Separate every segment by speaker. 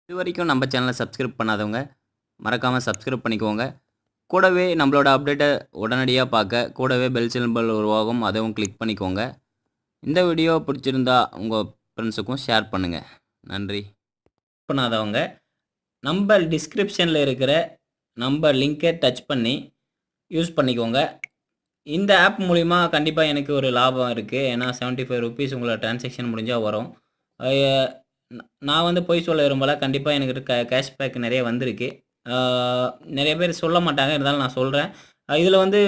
Speaker 1: இதுவரைக்கும் நம்ம சேனலை சப்ஸ்கிரைப் பண்ணாதவங்க மறக்காமல் சப்ஸ்கிரைப் பண்ணிக்கோங்க. கூடவே நம்மளோட அப்டேட்டை உடனடியாக பார்க்க கூடவே பெல் சிம்பல் உருவாகும், அதுவும் கிளிக் பண்ணிக்கோங்க. இந்த வீடியோ பிடிச்சிருந்தா உங்கள் ஃப்ரெண்ட்ஸுக்கும் ஷேர் பண்ணுங்கள். நன்றி. பண்ணாதவங்க நம்ம டிஸ்கிரிப்ஷனில் இருக்கிற நம்ம லிங்கை டச் பண்ணி யூஸ் பண்ணிக்கோங்க. இந்த ஆப் மூலிமா கண்டிப்பாக எனக்கு ஒரு லாபம் இருக்குது. ஏன்னா ₹75 உங்களோட டிரான்சாக்ஷன் முடிஞ்சால் வரும். நான் வந்து பொய் சொல்ல விரும்பல. கண்டிப்பாக எனக்கு கேஷ்பேக் நிறைய வந்திருக்கு. நிறைய பேர் சொல்ல மாட்டாங்க, இருந்தாலும் நான் சொல்கிறேன். இதில் வந்து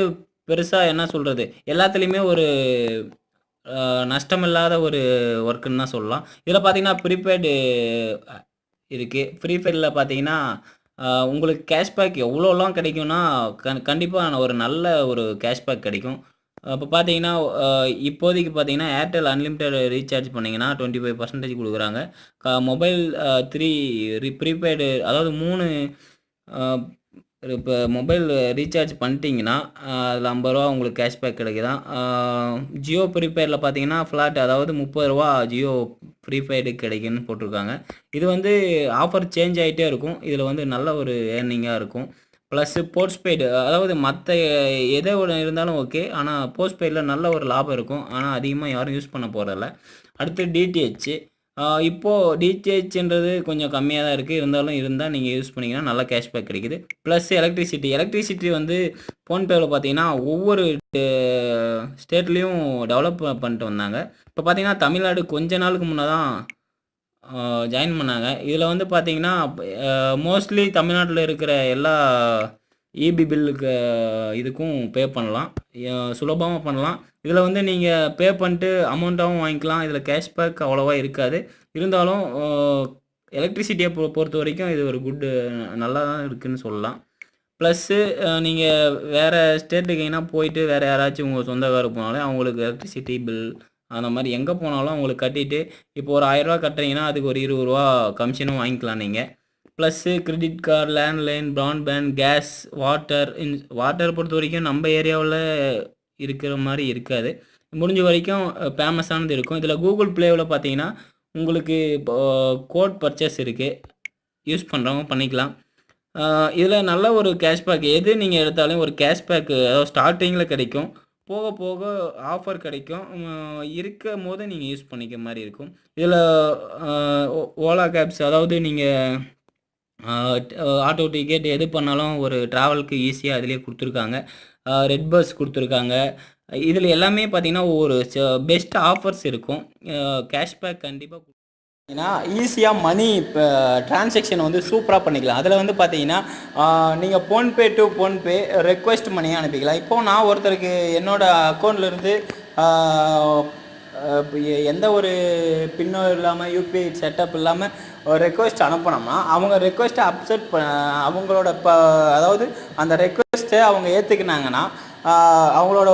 Speaker 1: பெருசாக என்ன சொல்கிறது, எல்லாத்துலேயுமே ஒரு நஷ்டமில்லாத ஒரு ஒர்க்குன்னு தான் சொல்லலாம். இதில் பார்த்தீங்கன்னா ப்ரீபெய்டு இருக்குது. ப்ரீபெய்டில் பார்த்தீங்கன்னா உங்களுக்கு கேஷ்பேக் எவ்வளோலாம் கிடைக்கும்னா கண்டிப்பாக ஒரு நல்ல ஒரு கேஷ்பேக் கிடைக்கும். இப்போ பார்த்தீங்கன்னா இப்போதைக்கு பார்த்தீங்கன்னா ஏர்டெல் அன்லிமிட்டெட் ரீசார்ஜ் பண்ணிங்கன்னா 25% கொடுக்குறாங்க. மொபைல் 3 ப்ரீபெய்டு, அதாவது 3 இப்போ மொபைல் ரீசார்ஜ் பண்ணிட்டீங்கன்னா அதில் ₹50 உங்களுக்கு கேஷ்பேக் கிடைக்குதான். ஜியோ ப்ரீபெய்டில் பார்த்தீங்கன்னா ஃப்ளாட், அதாவது ₹30 ஜியோ ப்ரீபெய்டு கிடைக்குன்னு போட்டிருக்காங்க. இது வந்து ஆஃபர் சேஞ்ச் ஆகிட்டே இருக்கும். இதில் வந்து நல்ல ஒரு ஏர்னிங்காக இருக்கும். ப்ளஸ்ஸு போஸ்ட்பெய்டு, அதாவது மற்ற எதை ஒன்று இருந்தாலும் ஓகே, ஆனால் போஸ்ட்பெய்டில் நல்ல ஒரு லாபம் இருக்கும். ஆனால் அதிகமாக யாரும் யூஸ் பண்ண போகிறதில்ல. அடுத்து டிடிஹெச். இப்போது டிடிஹெச்ன்றது கொஞ்சம் கம்மியாக தான் இருக்குது. இருந்தால் நீங்கள் யூஸ் பண்ணிங்கன்னா நல்ல கேஷ்பேக் கிடைக்குது. ப்ளஸ் எலக்ட்ரிசிட்டி வந்து ஃபோன்பேவில் பார்த்தீங்கன்னா ஒவ்வொரு ஸ்டேட்லேயும் டெவலப் பண்ணிட்டு வந்தாங்க. இப்போ பார்த்தீங்கன்னா தமிழ்நாடு கொஞ்ச நாளுக்கு முன்னே தான் ஜாயின் பண்ணாங்க. இதில் வந்து பார்த்தீங்கன்னா மோஸ்ட்லி தமிழ்நாட்டில் இருக்கிற எல்லா இபி பில்லுக்கு இதுக்கும் பே பண்ணலாம், சுலபமாக பண்ணலாம். இதில் வந்து நீங்கள் பே பண்ணிட்டு அமௌண்ட்டாகவும் வாங்கிக்கலாம். இதில் கேஷ்பேக் அவ்வளோவா இருக்காது. இருந்தாலும் எலக்ட்ரிசிட்டியை பொறுத்த வரைக்கும் இது ஒரு நல்லா தான் இருக்குதுன்னு சொல்லலாம். ப்ளஸ்ஸு நீங்கள் வேறு ஸ்டேட்டுக்கு போயிட்டு வேறு யாராச்சும் உங்கள் சொந்தக்காரர் போனாலும் அவங்களுக்கு எலக்ட்ரிசிட்டி பில் அந்த மாதிரி எங்கே போனாலும் அவங்களுக்கு கட்டிட்டு, இப்போ ஒரு ₹1000 கட்டுறீங்கன்னா அதுக்கு ஒரு ₹20 கமிஷனும் வாங்கிக்கலாம் நீங்கள். Plus credit card, landline, broadband, gas, water பொறுத்த வரைக்கும் நம்ம ஏரியாவில் இருக்கிற மாதிரி இருக்காது. முடிஞ்ச வரைக்கும் ஃபேமஸானது இருக்கும். இதில் கூகுள் ப்ளேவில் பார்த்தீங்கன்னா உங்களுக்கு இப்போ கோட் பர்ச்சேஸ் இருக்குது, யூஸ் பண்ணுறவங்க பண்ணிக்கலாம். இதில் நல்ல ஒரு கேஷ்பேக், எது நீங்கள் எடுத்தாலும் ஒரு கேஷ்பேக்கு அதாவது ஸ்டார்டிங்கில் கிடைக்கும். போக போக ஆஃபர் கிடைக்கும். இருக்கும் போது நீங்கள் யூஸ் பண்ணிக்க மாதிரி இருக்கும். இதில் ஓலா கேப்ஸ், அதாவது நீங்கள் ஆட்டோ டிக்கெட் எது பண்ணாலும் ஒரு ட்ராவலுக்கு ஈஸியாக அதிலே கொடுத்துருக்காங்க. ரெட் பஸ் கொடுத்துருக்காங்க. இதில் எல்லாமே பார்த்தீங்கன்னா ஒரு பெஸ்ட் ஆஃபர்ஸ் இருக்கும். கேஷ்பேக் கண்டிப்பாக ஏன்னா ஈஸியாக மணி இப்போ டிரான்சாக்ஷன் வந்து சூப்பராக பண்ணிக்கலாம். அதில் வந்து பார்த்தீங்கன்னா நீங்கள் ஃபோன்பே டு ஃபோன்பே ரெக்வெஸ்ட் மணியாக அனுப்பிக்கலாம். இப்போது நான் ஒருத்தருக்கு என்னோடய அக்கௌண்ட்லேருந்து எந்த ஒரு பின்னும் இல்லாமல் யூபிஐ செட்டப் இல்லாமல் ரெக்வெஸ்ட் அனுப்பினோம்னா அவங்க ரெக்வெஸ்ட்டை அவங்களோட அதாவது அந்த ரெக்வெஸ்ட்டை அவங்க ஏற்றுக்கினாங்கன்னா அவங்களோட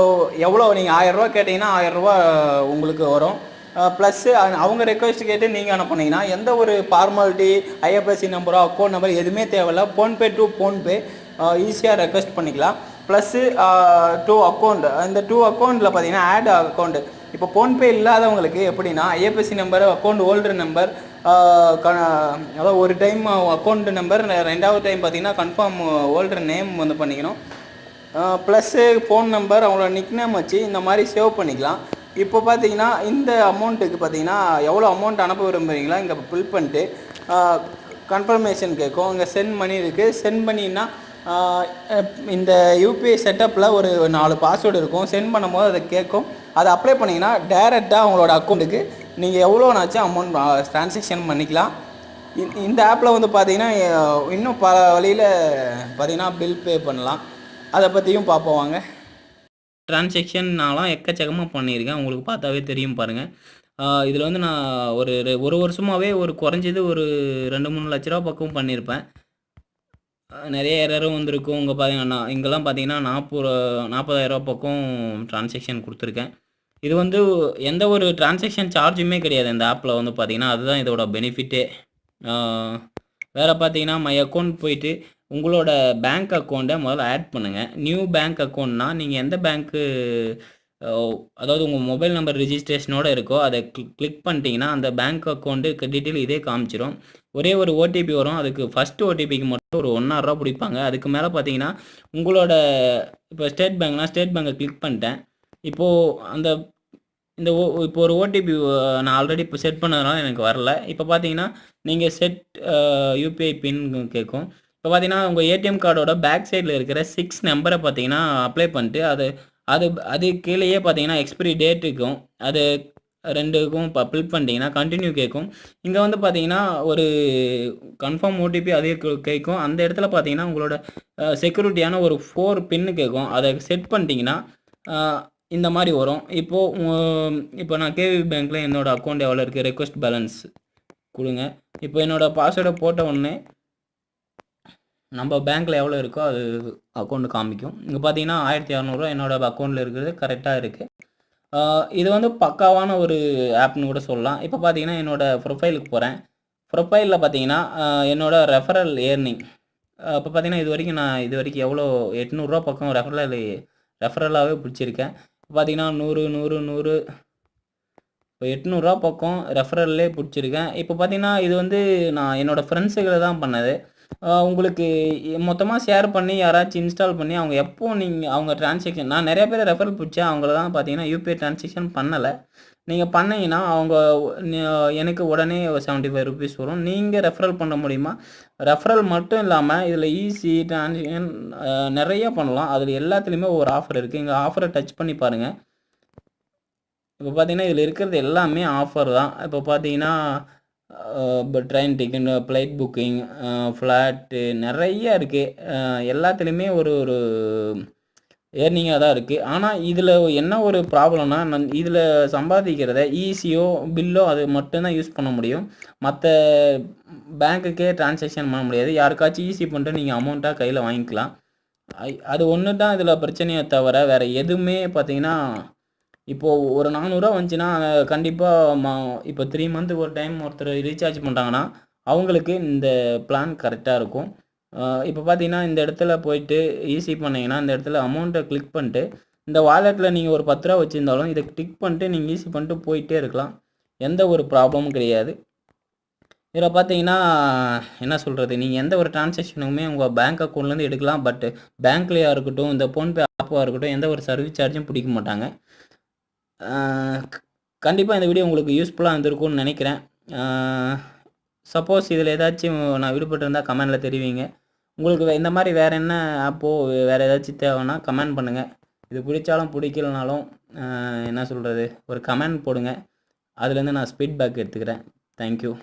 Speaker 1: எவ்வளோ நீங்கள் ₹1000 கேட்டிங்கன்னா ₹1000 உங்களுக்கு வரும். ப்ளஸ்ஸு அவங்க ரெக்வெஸ்ட் கேட்டு நீங்கள் அனுப்புனீங்கன்னா எந்த ஒரு ஃபார்மாலிட்டி, ஐஎஃப்எஸ்சி நம்பரோ அக்கௌண்ட் நம்பர் எதுவுமே தேவையில்ல. ஃபோன்பே டு ஃபோன்பே ஈஸியாக ரெக்வெஸ்ட் பண்ணிக்கலாம். ப்ளஸ்ஸு 2 அக்கௌண்ட், இந்த 2 அக்கௌண்ட்டில் பார்த்தீங்கன்னா ஆட் அக்கௌண்ட்டு. இப்போ ஃபோன்பே இல்லாதவங்களுக்கு எப்படின்னா IFSC number, account holder number, அதாவது ஒரு டைம் அக்கௌண்ட் நம்பர், ரெண்டாவது டைம் பார்த்தீங்கன்னா கன்ஃபார்ம் ஹோல்டர் நேம் வந்து பண்ணிக்கணும். ப்ளஸ்ஸு ஃபோன் நம்பர், அவங்களோட நிக்நேம் வச்சு இந்த மாதிரி சேவ் பண்ணிக்கலாம். இப்போ பார்த்தீங்கன்னா இந்த அமௌண்ட்டுக்கு பார்த்தீங்கன்னா எவ்வளோ அமௌண்ட் அனுப்ப விரும்புகிறீங்களா இங்கே ஃபில் பண்ணிட்டு கன்ஃபர்மேஷன் கேட்கும். இங்கே சென்ட் மணி இருக்குது. சென்ட் பண்ணின்னா இந்த யூபிஐ செட்டப்பில் ஒரு 4 பாஸ்வேர்டு இருக்கும். சென்ட் பண்ணும்போது அதை கேட்கும். அதை அப்ளை பண்ணிங்கன்னா டைரெக்டாக அவங்களோட அக்கௌண்ட்டுக்கு நீங்கள் எவ்வளோனாச்சும் அமௌண்ட் ட்ரான்சாக்ஷன் பண்ணிக்கலாம். இந்த ஆப்பில் வந்து பார்த்தீங்கன்னா இன்னும் பல வழியில் பார்த்தீங்கன்னா பில் பே பண்ணலாம். அதை பற்றியும் பார்ப்போம் வாங்க. ட்ரான்சாக்ஷன் நான்லாம் எக்கச்சக்கமாக பண்ணியிருக்கேன், உங்களுக்கு பார்த்தாவே தெரியும் பாருங்கள். இதில் வந்து நான் ஒரு வருஷமாகவே குறைஞ்சது ஒரு 2-3 லட்ச ரூபா பக்கம் பண்ணியிருப்பேன். நிறைய எரரும் வந்திருக்கும். இங்கே பார்த்தீங்கன்னா இங்கெல்லாம் பார்த்தீங்கன்னா 40,000 பக்கம் ட்ரான்சாக்ஷன் கொடுத்துருக்கேன். இது வந்து எந்த ஒரு ட்ரான்சாக்ஷன் சார்ஜுமே கிடையாது இந்த ஆப்பில் வந்து பார்த்தீங்கன்னா. அதுதான் இதோட பெனிஃபிட்டே. வேறு பார்த்தீங்கன்னா மை அக்கௌண்ட் போயிட்டு உங்களோட பேங்க் அக்கௌண்ட்டை முதல்ல ஆட் பண்ணுங்கள். நியூ பேங்க் அக்கௌண்ட்னா நீங்கள் எந்த பேங்க்கு, அதாவது உங்கள் மொபைல் நம்பர் ரிஜிஸ்ட்ரேஷனோடு இருக்கோ அதை கிளிக் பண்ணிட்டீங்கன்னா அந்த பேங்க் அக்கௌண்ட்டு டீட்டெயில் இதே காமிச்சிடும். ஒரே ஒரு ஓடிபி வரும். அதுக்கு ஃபர்ஸ்ட் ஓடிபிக்கு மட்டும் ஒரு ரூ. 1.5 பிடிப்பாங்க. அதுக்கு மேலே பார்த்தீங்கன்னா, உங்களோட இப்போ ஸ்டேட் பேங்க்னா, ஸ்டேட் பேங்கை கிளிக் பண்ணிட்டேன். இப்போது அந்த இந்த இப்போ ஒரு ஓடிபி நான் ஆல்ரெடி இப்போ செட் பண்ணதுனால எனக்கு வரல. இப்போ பார்த்தீங்கன்னா, நீங்கள் செட் யுபிஐ பின் கேட்கும். இப்போ பார்த்தீங்கன்னா, உங்கள் ஏடிஎம் கார்டோட பேக் சைடில் இருக்கிற 6 நம்பரை பார்த்தீங்கன்னா, அப்ளை பண்ணிட்டு அது அது அது கீழேயே பார்த்தீங்கன்னா, எக்ஸ்பிரி டேட் இருக்கும். அது 2க்கும் இப்போ ஃபில் பண்ணிட்டீங்கன்னா, கன்டின்யூ கேட்கும். இங்கே வந்து பார்த்தீங்கன்னா, ஒரு கன்ஃபார்ம் ஓடிபி அதே கேட்கும். அந்த இடத்துல பார்த்தீங்கன்னா, உங்களோட செக்யூரிட்டியான ஒரு 4 பின்னு கேட்கும். அதை செட் பண்ணிட்டீங்கன்னா, இந்த மாதிரி வரும். இப்போ நான் கேவி பேங்க்கில் என்னோடய அக்கௌண்ட் எவ்வளோ இருக்குது, ரெக்வஸ்ட் பேலன்ஸ் கொடுங்க. இப்போ என்னோடய பாஸ்வேர்டை போட்ட உடனே நம்ம பேங்க்கில் எவ்வளோ இருக்கோ அது அக்கௌண்ட்டு காமிக்கும். இங்கே பார்த்தீங்கன்னா 1600 என்னோடய அக்கௌண்ட்டில் இருக்கிறது கரெக்டாக இருக்குது. இது வந்து பக்காவான ஒரு ஆப்னு கூட சொல்லலாம். இப்போ பார்த்தீங்கன்னா என்னோடய ப்ரொஃபைலுக்கு போகிறேன். ப்ரொஃபைலில் பார்த்தீங்கன்னா என்னோடய ரெஃபரல் ஏர்னிங் இப்போ பார்த்தீங்கன்னா இது வரைக்கும் எவ்வளோ 800 பக்கம் ரெஃபரலாகவே பிடிச்சிருக்கேன். பார்த்தீங்கன்னா 100 100 100 இப்போ 800 பக்கம் ரெஃபரல்லே பிடிச்சிருக்கேன். இப்போ பார்த்தீங்கன்னா இது வந்து நான் என்னோடய ஃப்ரெண்ட்ஸுகளை தான் பண்ணது. உங்களுக்கு மொத்தமாக ஷேர் பண்ணி யாராச்சும் இன்ஸ்டால் பண்ணி அவங்க அவங்க டிரான்சாக்ஷன் நான் நிறைய பேர் ரெஃபரல் பிடிச்சேன். அவங்கள தான் பார்த்தீங்கன்னா யூபிஐ டிரான்சாக்ஷன் பண்ணலை. நீங்கள் பண்ணீங்கன்னா எனக்கு உடனே ₹75 வரும். நீங்கள் ரெஃபரல் பண்ண முடியுமா? ரெஃபரல் மட்டும் இல்லாமல் இதில் ஈஸி டிரான்சாக்ஷன் நிறைய பண்ணலாம். அதில் எல்லாத்துலேயுமே ஒரு ஆஃபர் இருக்குது. இங்கே ஆஃபரை டச் பண்ணி பாருங்கள். இப்போ பார்த்தீங்கன்னா இதில் இருக்கிறது எல்லாமே ஆஃபர் தான். இப்போ பார்த்தீங்கன்னா இப்போ train ticket, flight booking, flat நிறைய இருக்குது. எல்லாத்துலேயுமே ஒரு ஒரு ஏர்னிங்காக தான் இருக்குது. ஆனால் இதில் என்ன ஒரு ப்ராப்ளம்னா, இதில் சம்பாதிக்கிறத ஈஸியோ பில்லோ அது மட்டும்தான் யூஸ் பண்ண முடியும். மற்ற பேங்க்குக்கே டிரான்சாக்ஷன் பண்ண முடியாது. யாருக்காச்சும் ஈஸி பண்ணிட்டு நீங்கள் அமௌண்ட்டாக கையில் வாங்கிக்கலாம். அது ஒன்று தான் இதில் பிரச்சனையே தவிர வேறு எதுவுமே பார்த்தீங்கன்னா, இப்போது ஒரு ₹400 வந்துச்சுன்னா கண்டிப்பாக இப்போ 3 மந்த்துக்கு ஒரு டைம் ஒருத்தர் ரீசார்ஜ் பண்ணுறாங்கன்னா அவங்களுக்கு இந்த பிளான் கரெக்டாக இருக்கும். இப்போ பார்த்தீங்கன்னா இந்த இடத்துல போயிட்டு ஈஸி பண்ணிங்கன்னா இந்த இடத்துல அமௌண்ட்டை கிளிக் பண்ணிட்டு இந்த வாலெட்டில் நீங்கள் ஒரு ₹10 வச்சுருந்தாலும் இதை கிளிக் பண்ணிட்டு நீங்கள் ஈஸி பண்ணிட்டு போயிட்டே இருக்கலாம். எந்த ஒரு ப்ராப்ளமும் கிடையாது. இதில் பார்த்தீங்கன்னா என்ன சொல்கிறது, நீங்கள் எந்த ஒரு டிரான்சாக்ஷனுமே உங்கள் பேங்க் அக்கௌண்ட்லேருந்து எடுக்கலாம். பட் பேங்க்லேயா இருக்கட்டும், இந்த ஃபோன்பே ஆப்பாக இருக்கட்டும், எந்த ஒரு சர்வீஸ் சார்ஜும் பிடிக்க மாட்டாங்க. கண்டிப்பாக இந்த வீடியோ உங்களுக்கு யூஸ்ஃபுல்லாக இருந்திருக்கும்னு நினைக்கிறேன். சப்போஸ் இதில் ஏதாச்சும் நான் விடுபட்டிருந்தால் கமெண்டில் தெரிவிங்க. உங்களுக்கு இந்த மாதிரி வேறு என்ன ஆப்போ வேறு ஏதாச்சும் தேவைன்னா கமெண்ட் பண்ணுங்கள். இது பிடிச்சாலும் பிடிக்கலனாலும் என்ன சொல்கிறது, ஒரு கமெண்ட் போடுங்க. அதுலேருந்து நான் ஃபீட்பேக் எடுத்துக்கிறேன். தேங்க்யூ.